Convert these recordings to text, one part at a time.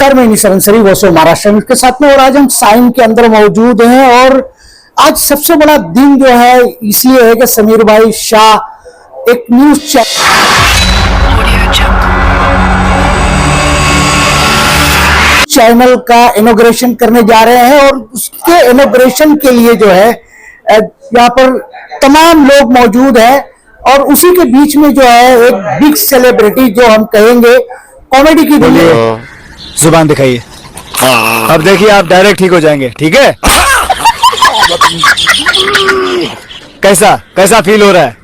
नमस्कार, मैं निशा सरी वोसो महाराष्ट्र में के साथ में। और आज हम साइन के अंदर मौजूद हैं और आज सबसे बड़ा दिन जो है इसलिए है कि समीर भाई शाह एक न्यूज चैनल का इनॉग्रेशन करने जा रहे हैं और उसके इनॉग्रेशन के लिए जो है यहाँ पर तमाम लोग मौजूद हैं और उसी के बीच में जो है एक बिग सेलिब्रिटी जो हम कहेंगे कॉमेडी की दुनिया। जुबान दिखाइए। अब देखिए आप डायरेक्ट ठीक हो जाएंगे, ठीक है? कैसा कैसा फील हो रहा है?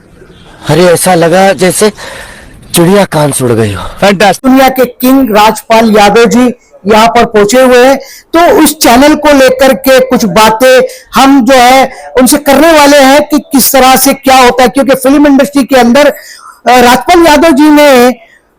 अरे ऐसा लगा जैसे चिड़िया कान सुड़ गई हो। फैंटास्टिक। दुनिया के किंग राजपाल यादव जी यहाँ पर पहुंचे हुए हैं, तो उस चैनल को लेकर के कुछ बातें हम जो है उनसे करने वाले हैं कि किस तरह से क्या होता है, क्योंकि फिल्म इंडस्ट्री के अंदर राजपाल यादव जी ने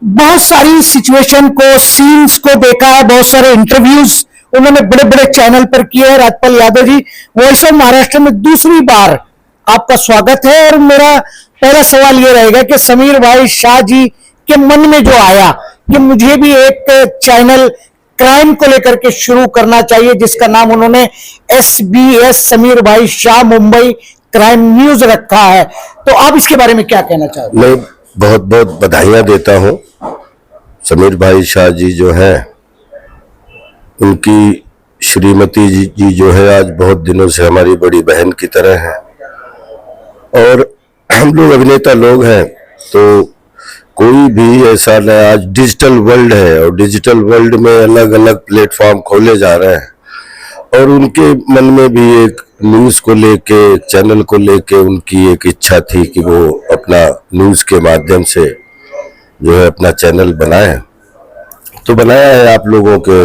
बहुत सारी सिचुएशन को, सीन्स को देखा है, बहुत सारे इंटरव्यूज उन्होंने बड़े बड़े चैनल पर किए हैं। राजपाल यादव जी, वॉइस ऑफ महाराष्ट्र में दूसरी बार आपका स्वागत है। और मेरा पहला सवाल ये रहेगा कि समीर भाई शाह जी के मन में जो आया कि मुझे भी एक चैनल क्राइम को लेकर के शुरू करना चाहिए, जिसका नाम उन्होंने SBS समीर भाई शाह मुंबई क्राइम न्यूज रखा है, तो आप इसके बारे में क्या कहना चाहते हैं? मैं बहुत बहुत बधाइयाँ देता हूँ। समीर भाई शाह जी जो हैं, उनकी श्रीमती जी जो है आज बहुत दिनों से हमारी बड़ी बहन की तरह है और हम लोग अभिनेता लोग हैं, तो कोई भी ऐसा न, आज डिजिटल वर्ल्ड है और डिजिटल वर्ल्ड में अलग अलग प्लेटफॉर्म खोले जा रहे हैं और उनके मन में भी एक न्यूज़ को लेके, चैनल को लेके उनकी एक इच्छा थी कि वो अपना न्यूज़ के माध्यम से जो है अपना चैनल बनाए। तो बनाया है आप लोगों के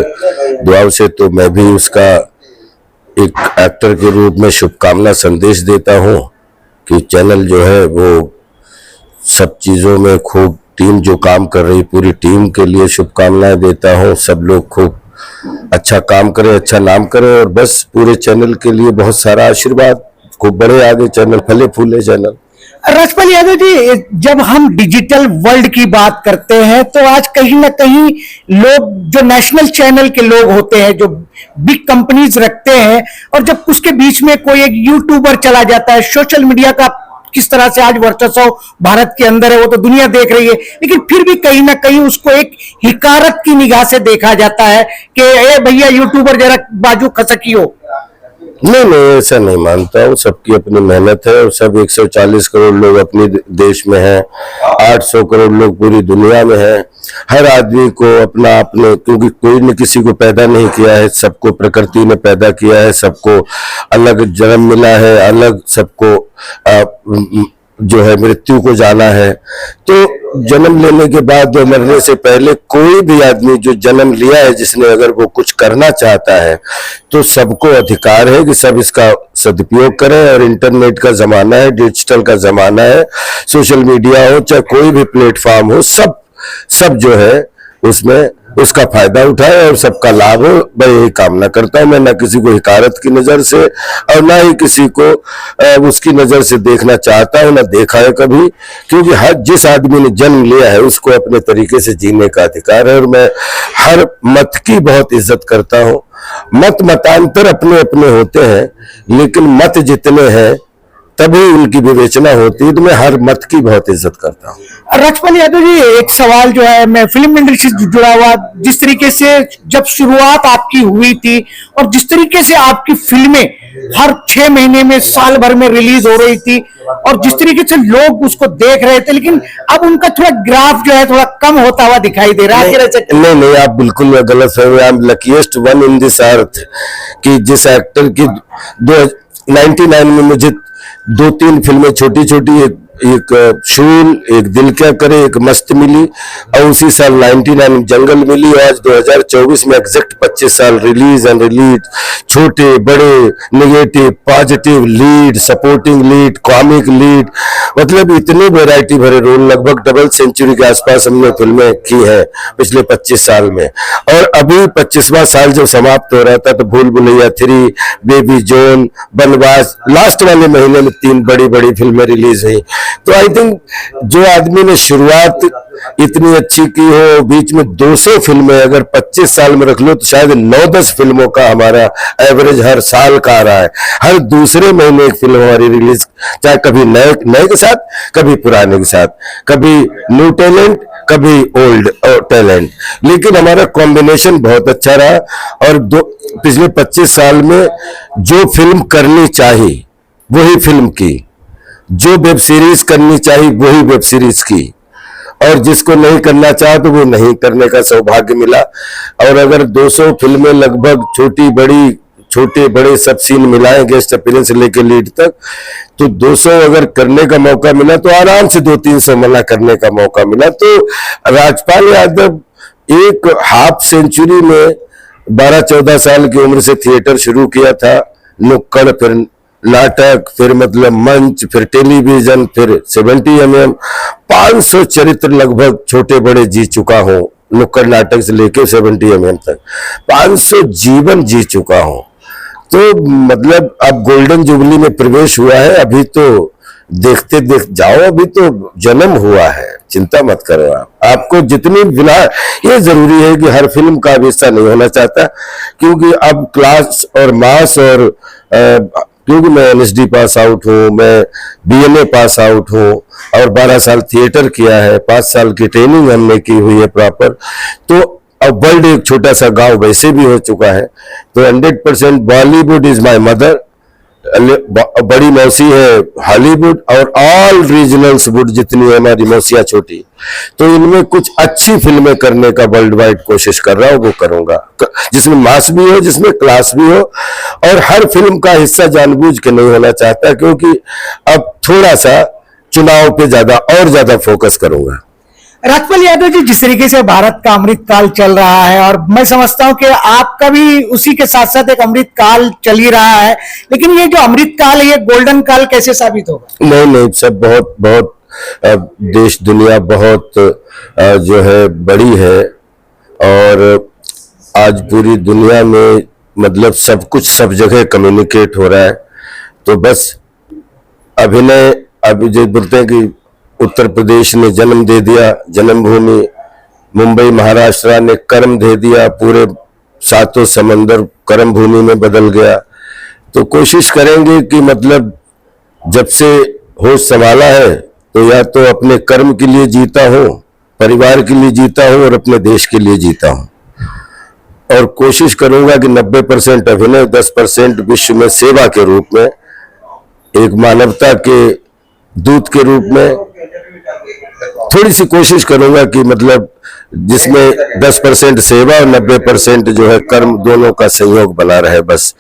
दुआओं से, तो मैं भी उसका एक एक्टर के रूप में शुभकामना संदेश देता हूँ कि चैनल जो है वो सब चीज़ों में खूब, टीम जो काम कर रही पूरी टीम के लिए शुभकामनाएं देता हूँ। सब लोग खूब अच्छा काम करें, अच्छा नाम करें और बस पूरे चैनल के लिए बहुत सारा आशीर्वाद, खूब बड़े आगे चैनल, फले फूले चैनल। राजपाल यादव जी, जब हम डिजिटल वर्ल्ड की बात करते हैं तो आज कहीं ना कहीं लोग जो नेशनल चैनल के लोग होते हैं, जो बिग कंपनीज रखते हैं, और जब उसके बीच में कोई एक यूट्यूबर चला जाता है, सोशल मीडिया का किस तरह से आज वर्चस्व भारत के अंदर है वो तो दुनिया देख रही है, लेकिन फिर भी कहीं ना कहीं उसको एक हिकारत की निगाह से देखा जाता है कि ए भैया यूट्यूबर जरा बाजू खसकी हो। नहीं, ऐसा नहीं मानता हूँ। सबकी अपनी मेहनत है और सब 140 करोड़ लोग अपने देश में हैं, 800 करोड़ लोग पूरी दुनिया में हैं। हर आदमी को अपना अपने, क्योंकि कोई ने किसी को पैदा नहीं किया है, सबको प्रकृति ने पैदा किया है, सबको अलग जन्म मिला है, अलग सबको जो है मृत्यु को जाना है। तो जन्म लेने के बाद या मरने से पहले कोई भी आदमी जो जन्म लिया है, जिसने अगर वो कुछ करना चाहता है तो सबको अधिकार है कि सब इसका सदुपयोग करें। और इंटरनेट का जमाना है, डिजिटल का जमाना है, सोशल मीडिया हो चाहे कोई भी प्लेटफॉर्म हो, सब जो है उसमें उसका फायदा उठाए और सबका लाभ हो। मैं यही कामना करता हूँ। मैं ना किसी को हिकारत की नजर से और ना ही किसी को उसकी नजर से देखना चाहता हूँ, ना देखा है कभी, क्योंकि हर जिस आदमी ने जन्म लिया है उसको अपने तरीके से जीने का अधिकार है। और मैं हर मत की बहुत इज्जत करता हूँ। मतांतर अपने अपने होते हैं, लेकिन मत जितने हैं तभी उनकी विवेचना होती है, तो मैं हर मत की बहुत इज्जत करता हूँ। राजपाल यादव जी, एक सवाल जो है, मैं फिल्म इंडस्ट्री से जुड़ा हुआ, जिस तरीके से जब शुरुआत आपकी हुई थी और जिस तरीके से आपकी फिल्में हर 6 महीने में, साल भर में रिलीज हो रही थी और जिस तरीके से लोग उसको देख रहे थे, लेकिन अब उनका थोड़ा ग्राफ जो है थोड़ा कम होता हुआ दिखाई दे रहा है। नहीं, आप बिल्कुल गलत है। I am luckiest one in this earth कि जिस एक्टर की 99 में मुझे 2-3 फिल्में छोटी छोटी, एक शूल, एक दिल क्या करे, एक मस्त मिली, और उसी साल 99 जंगल मिली। आज 2024 में एग्जैक्ट 25 साल रिलीज एंड रिलीज, छोटे बड़े, negative, positive, lead, supporting lead, comic lead, मतलब इतने वैरायटी भरे रोल, लगभग डबल सेंचुरी के आसपास हमने फिल्में की हैं पिछले 25 साल में। और अभी 25वां साल जब समाप्त हो रहा था तो भूल भुलैया 3, बेबी जॉन, बनवास, लास्ट वाले महीने में 3 बड़ी बड़ी फिल्में रिलीज हुई। तो आई थिंक जो आदमी ने शुरुआत इतनी अच्छी की हो, बीच में 200 फिल्में अगर 25 साल में रख लो तो शायद 9-10 फिल्मों का हमारा एवरेज हर साल का आ रहा है। हर दूसरे महीने एक फिल्म हमारी रिलीज, चाहे कभी नए के साथ, कभी पुराने के साथ, कभी न्यू टैलेंट, कभी ओल्ड टैलेंट, लेकिन हमारा कॉम्बिनेशन बहुत अच्छा रहा। और पिछले 25 साल में जो फिल्म करनी चाहिए वही फिल्म की, जो वेब सीरीज करनी चाहिए वही वेब सीरीज की, और जिसको नहीं करना चाहा तो वो नहीं करने का सौभाग्य मिला। और अगर 200 फिल्में लगभग छोटे बड़े सब सीन मिलाएं, गेस्ट अपीयरेंस से लेके लीड तक, तो 200 अगर करने का मौका मिला तो आराम से 200-300 मना करने का मौका मिला। तो राजपाल यादव एक हाफ सेंचुरी में 12-14 साल की उम्र से थिएटर शुरू किया था, नुक्कड़, फिर नाटक, फिर मतलब मंच, फिर टेलीविजन, फिर 70mm, 500 चरित्र लगभग छोटे बड़े जी चुका हूं, नुक्कड़ नाटक से लेके 70mm तक 500 जीवन जी चुका हूं। तो मतलब अब गोल्डन जुबली में प्रवेश हुआ है, अभी तो देखते जाओ, अभी तो जन्म हुआ है, चिंता मत करो आपको जितनी बिना, ये जरूरी है कि हर फिल्म का हिस्सा नहीं होना चाहता, क्योंकि अब क्लास और मास और क्योंकि मैं एनएसडी पास आउट हूँ, मैं बीएमए पास आउट हूँ और 12 साल थिएटर किया है, 5 साल की ट्रेनिंग हमने की हुई है प्रॉपर। तो अब वर्ल्ड एक छोटा सा गांव वैसे भी हो चुका है। तो 100% बॉलीवुड इज माय मदर, बड़ी मौसी है हॉलीवुड, और ऑल रीजनल्स वुड जितनी है हमारी मौसिया छोटी, तो इनमें कुछ अच्छी फिल्में करने का वर्ल्ड वाइड कोशिश कर रहा हूं, वो करूंगा, जिसमें मास भी हो, जिसमें क्लास भी हो, और हर फिल्म का हिस्सा जानबूझ के नहीं होना चाहता, क्योंकि अब थोड़ा सा चुनाव पे ज्यादा फोकस करूंगा। राजपाल यादव जी, जिस तरीके से भारत का अमृतकाल चल रहा है, और मैं समझता हूं कि आपका भी उसी के साथ साथ एक अमृतकाल चल ही रहा है, लेकिन ये जो अमृतकाल है, ये गोल्डन काल कैसे साबित होगा? नहीं, सब बहुत देश दुनिया बहुत जो है बड़ी है, और आज पूरी दुनिया में मतलब सब कुछ सब जगह कम्युनिकेट हो रहा है। तो बस अभिनय, अभी जो बोलते हैं कि उत्तर प्रदेश ने जन्म दे दिया, जन्मभूमि, मुंबई महाराष्ट्र ने कर्म दे दिया, पूरे 7 समंदर कर्म भूमि में बदल गया। तो कोशिश करेंगे कि मतलब जब से होश संभाला है तो या तो अपने कर्म के लिए जीता हूं, परिवार के लिए जीता हूं और अपने देश के लिए जीता हूं, और कोशिश करूंगा कि 90% अभिनय, 10% विश्व में सेवा के रूप में, एक मानवता के दूत के रूप में थोड़ी सी कोशिश करूंगा कि मतलब जिसमें 10% सेवा और 90% जो है कर्म, दोनों का सहयोग बना रहे बस।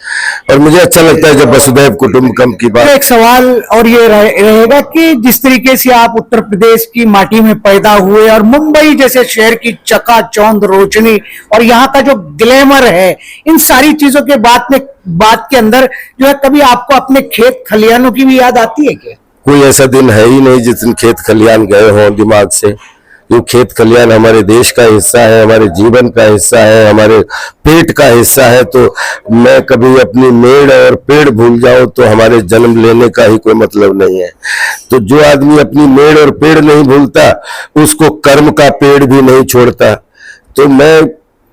और मुझे अच्छा लगता है जब वसुधैव कुटुंबकम की बात। एक सवाल और ये रहेगा कि जिस तरीके से आप उत्तर प्रदेश की माटी में पैदा हुए और मुंबई जैसे शहर की चकाचौंध रोशनी और यहाँ का जो ग्लैमर है, इन सारी चीजों के बात के अंदर जो है कभी आपको अपने खेत खलियानों की भी याद आती है क्या? कोई ऐसा दिन है ही नहीं जिस दिन खेत खलियान गए हों दिमाग से। ये खेत खलियान हमारे देश का हिस्सा है, हमारे जीवन का हिस्सा है, हमारे पेट का हिस्सा है। तो मैं कभी अपनी मेड़ और पेड़ भूल जाऊं तो हमारे जन्म लेने का ही कोई मतलब नहीं है। तो जो आदमी अपनी मेड़ और पेड़ नहीं भूलता, उसको कर्म का पेड़ भी नहीं छोड़ता। तो मैं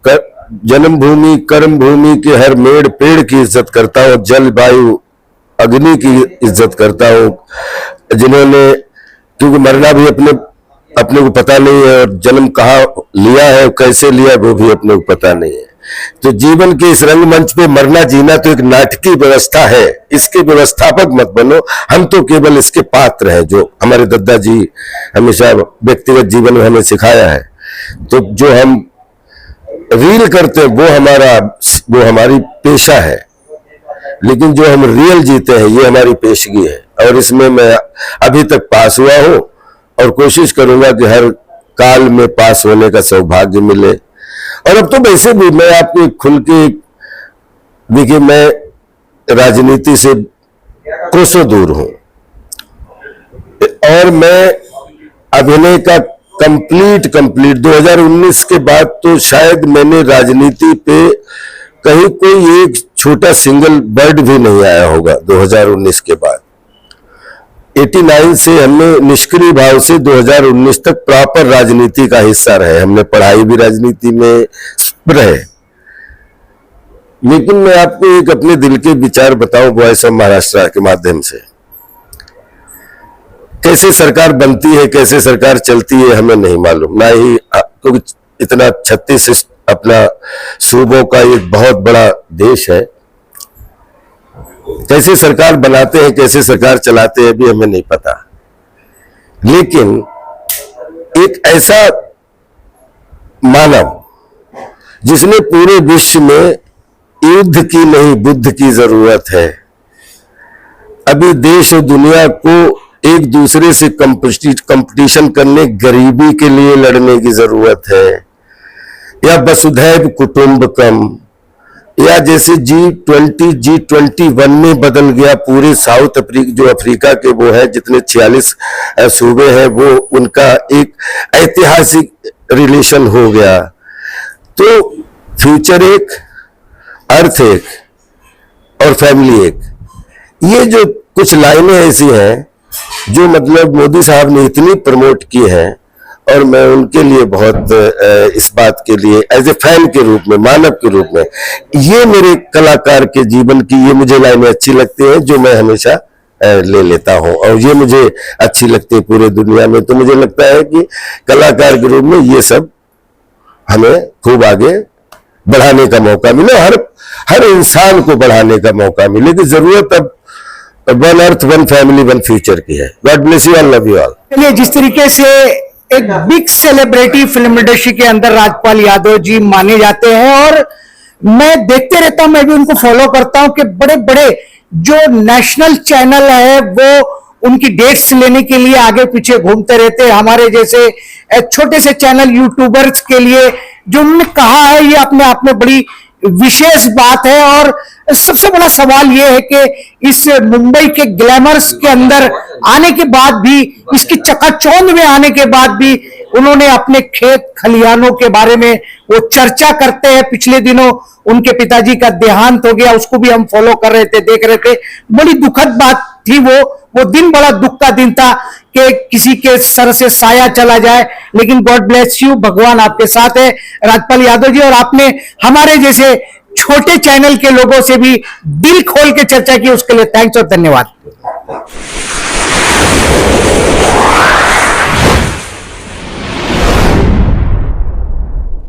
जन्मभूमि, कर्म भूमि के हर मेड़ पेड़ की इज्जत करता हूँ, जल वायु अग्नि की इज्जत करता हूँ, जिन्होंने, क्योंकि मरना भी अपने को पता नहीं है, और जन्म कहाँ लिया है, कैसे लिया वो भी अपने को पता नहीं है। तो जीवन के इस रंगमंच पे मरना जीना तो एक नाटकीय व्यवस्था है, इसके व्यवस्थापक मत बनो। हम तो केवल इसके पात्र हैं, जो हमारे दादाजी हमेशा व्यक्तिगत जीवन में हमें सिखाया है। तो जो हम रील करते हैं वो हमारी पेशा है, लेकिन जो हम रियल जीते हैं ये हमारी पेशगी है। और इसमें मैं अभी तक पास हुआ हूं और कोशिश करूंगा कि हर काल में पास होने का सौभाग्य मिले। और अब तो वैसे भी मैं आपको खुल के देखिए, मैं राजनीति से कोसों दूर हूं और मैं अभिनय का कंप्लीट 2019 के बाद तो शायद मैंने राजनीति पे कहीं कोई एक छोटा सिंगल वर्ड भी नहीं आया होगा 2019 के बाद। 89 से हमने निष्क्रिय भाव से 2019 तक प्रॉपर राजनीति का हिस्सा रहे। हमने पढ़ाई भी राजनीति में रहे। लेकिन मैं आपको एक अपने दिल के विचार बताऊं वॉइस ऑफ महाराष्ट्र के माध्यम से। कैसे सरकार बनती है, कैसे सरकार चलती है, हमें नहीं मालूम, ना ही, क्योंकि इतना 36 अपना सूबों का एक बहुत बड़ा देश है। कैसे सरकार बनाते हैं, कैसे सरकार चलाते हैं, भी हमें नहीं पता। लेकिन एक ऐसा मानव जिसने पूरे विश्व में युद्ध की नहीं बुद्ध की जरूरत है। अभी देश और दुनिया को एक दूसरे से कंपटीशन करने, गरीबी के लिए लड़ने की जरूरत है, या वसुधैव कुटुंबकम, या जैसे G21 में बदल गया पूरे साउथ अफ्रीका, जो अफ्रीका के वो है जितने 46 सूबे हैं, वो उनका एक ऐतिहासिक रिलेशन हो गया। तो फ्यूचर एक, अर्थ एक और फैमिली एक, ये जो कुछ लाइनें ऐसी हैं जो मतलब मोदी साहब ने इतनी प्रमोट की है, और मैं उनके लिए बहुत इस बात के लिए एज ए फैन के रूप में, मानव के रूप में, ये मेरे कलाकार के जीवन की ये मुझे लाइनें अच्छी लगती हैं, जो मैं हमेशा ले लेता हूं, और ये मुझे अच्छी लगती है पूरे दुनिया में। तो मुझे लगता है कि कलाकार के रूप में ये सब हमें खूब आगे बढ़ाने का मौका मिले, हर इंसान को बढ़ाने का मौका मिले, कि जरूरत अब one earth, one family, one future की है। God bless you all, love you all. चलिए, जिस तरीके से एक बिग सेलिब्रिटी फिल्म इंडस्ट्री के अंदर राजपाल यादव जी माने जाते हैं, और मैं देखते रहता हूं, मैं भी उनको फॉलो करता हूं कि बड़े बड़े जो नेशनल चैनल है वो उनकी डेट्स लेने के लिए आगे पीछे घूमते रहते हैं। हमारे जैसे छोटे से चैनल यूट्यूबर्स के लिए जो उन्होंने कहा है, ये अपने आप में बड़ी विशेष बात है। और सबसे बड़ा सवाल यह है कि इस मुंबई के ग्लैमर्स के अंदर आने के बाद भी, इसकी चकाचौंध में आने के बाद भी, उन्होंने अपने खेत खलिहानों के बारे में वो चर्चा करते हैं। पिछले दिनों उनके पिताजी का देहांत हो गया, उसको भी हम फॉलो कर रहे थे, देख रहे थे। बड़ी दुखद बात थी वो दिन बड़ा दुख का दिन था कि किसी के सर से साया चला जाए। लेकिन गॉड ब्लेस यू, भगवान आपके साथ है राजपाल यादव जी, और आपने हमारे जैसे छोटे चैनल के लोगों से भी दिल खोल के चर्चा की, उसके लिए थैंक्स और धन्यवाद।